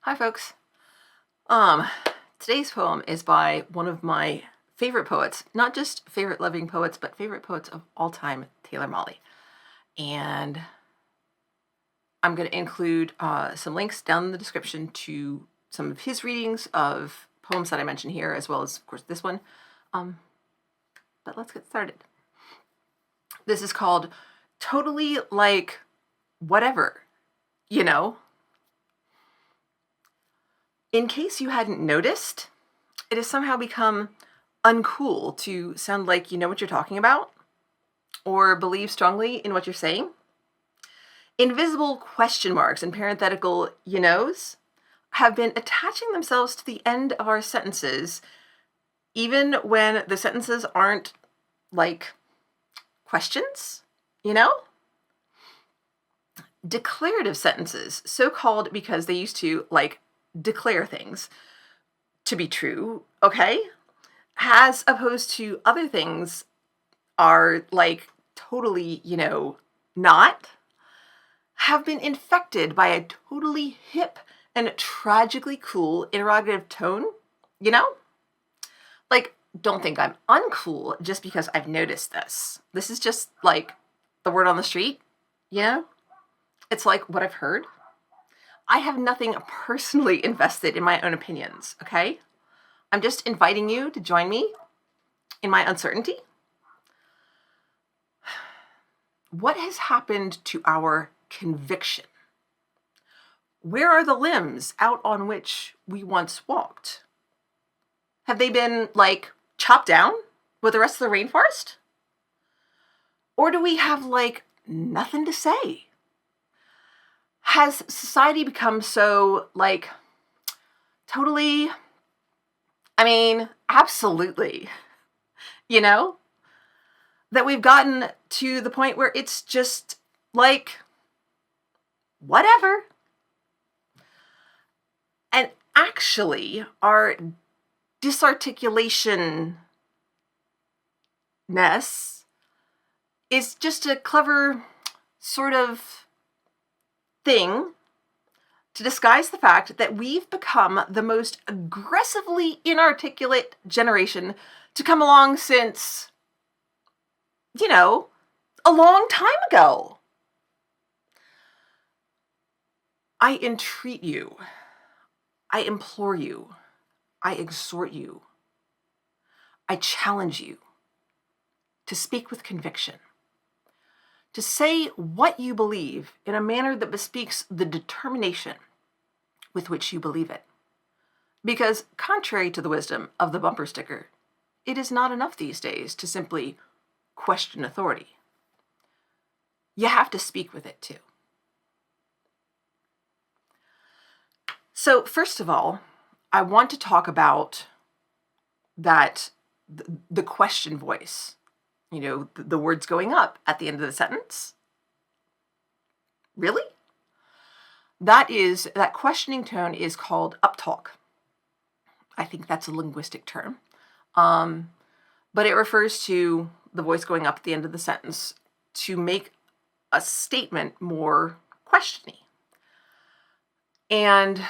Hi, folks. Um, Today's poem is by one of my favorite poets, not just favorite living poets, but favorite poets of all time, Taylor Mali. And I'm going to include some links down in the description to some of his readings of poems that I mentioned here, as well as, of course, this one. But let's get started. This is called Totally Like Whatever, you know? In case you hadn't noticed, it has somehow become uncool to sound like you know what you're talking about or believe strongly in what you're saying. Invisible question marks and parenthetical you knows have been attaching themselves to the end of our sentences, even when the sentences aren't like questions, you know? Declarative sentences, so called because they used to like declare things to be true, okay? As opposed to other things are like totally, not, have been infected by a totally hip and tragically cool interrogative tone, you know? Like, don't think I'm uncool just because I've noticed this. This is just like the word on the street, you know? It's like what I've heard. I have nothing personally invested in my own opinions, okay? I'm just inviting you to join me in my uncertainty. What has happened to our conviction? Where are the limbs out on which we once walked? Have they been, like, chopped down with the rest of the rainforest? Or do we have, like, nothing to say? Has society become so, like, totally, absolutely, you know? That we've gotten to the point where it's just, like, whatever. And actually, our disarticulation ness is just a clever sort of thing to disguise the fact that we've become the most aggressively inarticulate generation to come along since, a long time ago. I entreat you, I implore you, I exhort you, I challenge you to speak with conviction, to say what you believe in a manner that bespeaks the determination with which you believe it. Because, contrary to the wisdom of the bumper sticker, it is not enough these days to simply question authority. You have to speak with it too. So, first of all, I want to talk about that the question voice, the words going up at the end of the sentence. Really? That questioning tone is called uptalk. I think that's a linguistic term. But it refers to the voice going up at the end of the sentence to make a statement more questiony. And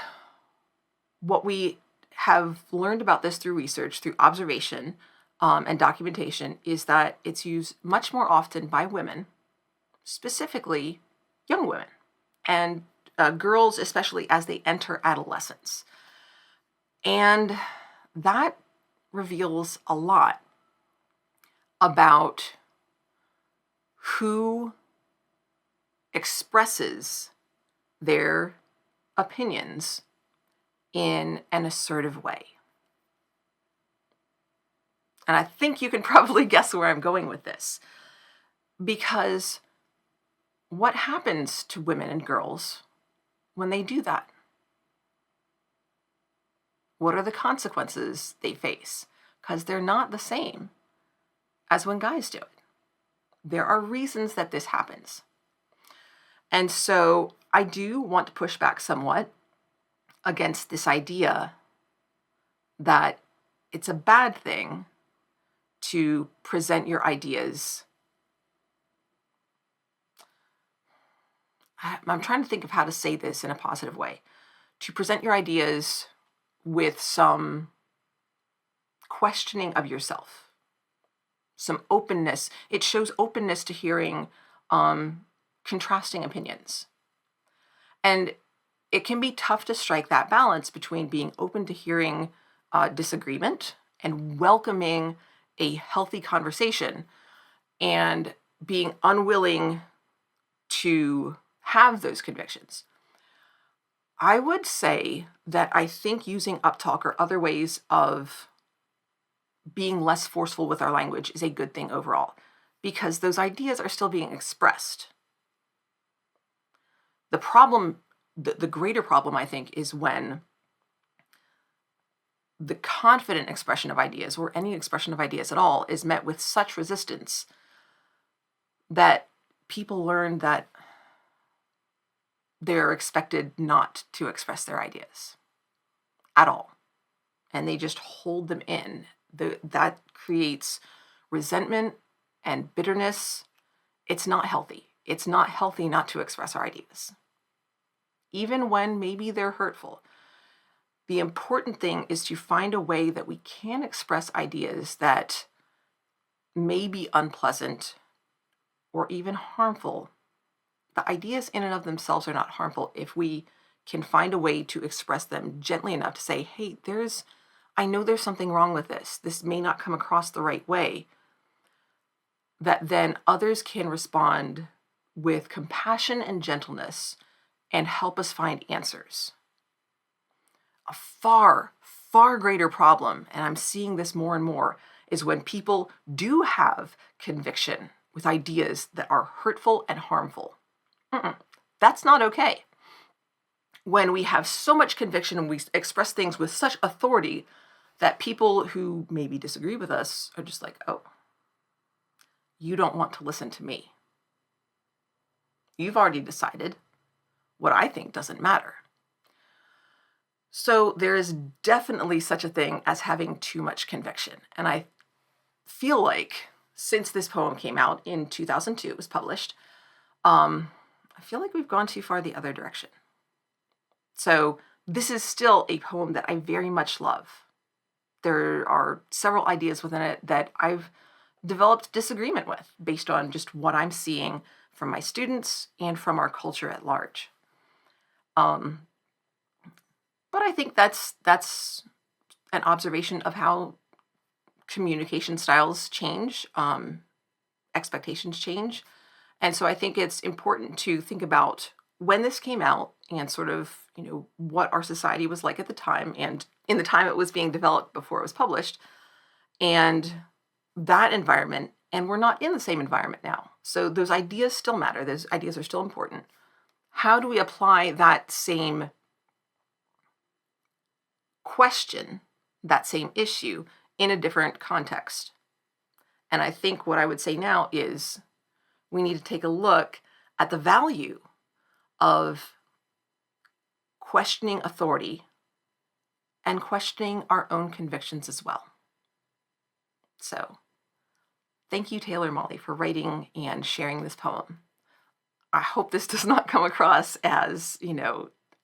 what we have learned about this through research, through observation, and documentation, is that it's used much more often by women, specifically young women, and girls, especially as they enter adolescence. And that reveals a lot about who expresses their opinions in an assertive way. And I think you can probably guess where I'm going with this. Because what happens to women and girls when they do that? What are the consequences they face? Because they're not the same as when guys do it. There are reasons that this happens. And so I do want to push back somewhat against this idea that it's a bad thing to present your ideas. I'm trying to think of how to say this in a positive way. to present your ideas with some questioning of yourself, some openness. It shows openness to hearing contrasting opinions. And it can be tough to strike that balance between being open to hearing disagreement and welcoming a healthy conversation and being unwilling to have those convictions. I would say that I think using uptalk or other ways of being less forceful with our language is a good thing overall, because those ideas are still being expressed. The problem, the greater problem, I think, is when the confident expression of ideas, or any expression of ideas at all, is met with such resistance that people learn that they're expected not to express their ideas at all. And they just hold them in. That creates resentment and bitterness. It's not healthy. It's not healthy not to express our ideas, even when maybe they're hurtful. The important thing is to find a way that we can express ideas that may be unpleasant or even harmful. The ideas in and of themselves are not harmful if we can find a way to express them gently enough to say, hey, I know there's something wrong with this. This may not come across the right way. That then others can respond with compassion and gentleness and help us find answers. A far, far greater problem, and I'm seeing this more and more, is when people do have conviction with ideas that are hurtful and harmful. That's not okay. When we have so much conviction and we express things with such authority that people who maybe disagree with us are just like, oh, you don't want to listen to me. You've already decided. What I think doesn't matter. So there is definitely such a thing as having too much conviction. And I feel like since this poem came out in 2002, it was published, I feel like we've gone too far the other direction. So this is still a poem that I very much love. There are several ideas within it that I've developed disagreement with based on just what I'm seeing from my students and from our culture at large. But I think that's an observation of how communication styles change, expectations change. And so I think it's important to think about when this came out and sort of, what our society was like at the time and in the time it was being developed before it was published, and that environment. And we're not in the same environment now. So those ideas still matter. Those ideas are still important. How do we apply that same question, that same issue, in a different context? And I think what I would say now is we need to take a look at the value of questioning authority and questioning our own convictions as well. So, thank you, Taylor Molly, for writing and sharing this poem. I hope this does not come across as,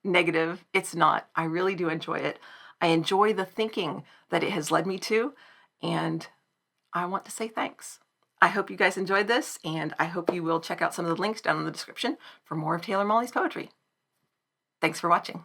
negative. It's not. I really do enjoy it. I enjoy the thinking that it has led me to, and I want to say thanks. I hope you guys enjoyed this, and I hope you will check out some of the links down in the description for more of Taylor Molly's poetry. Thanks for watching.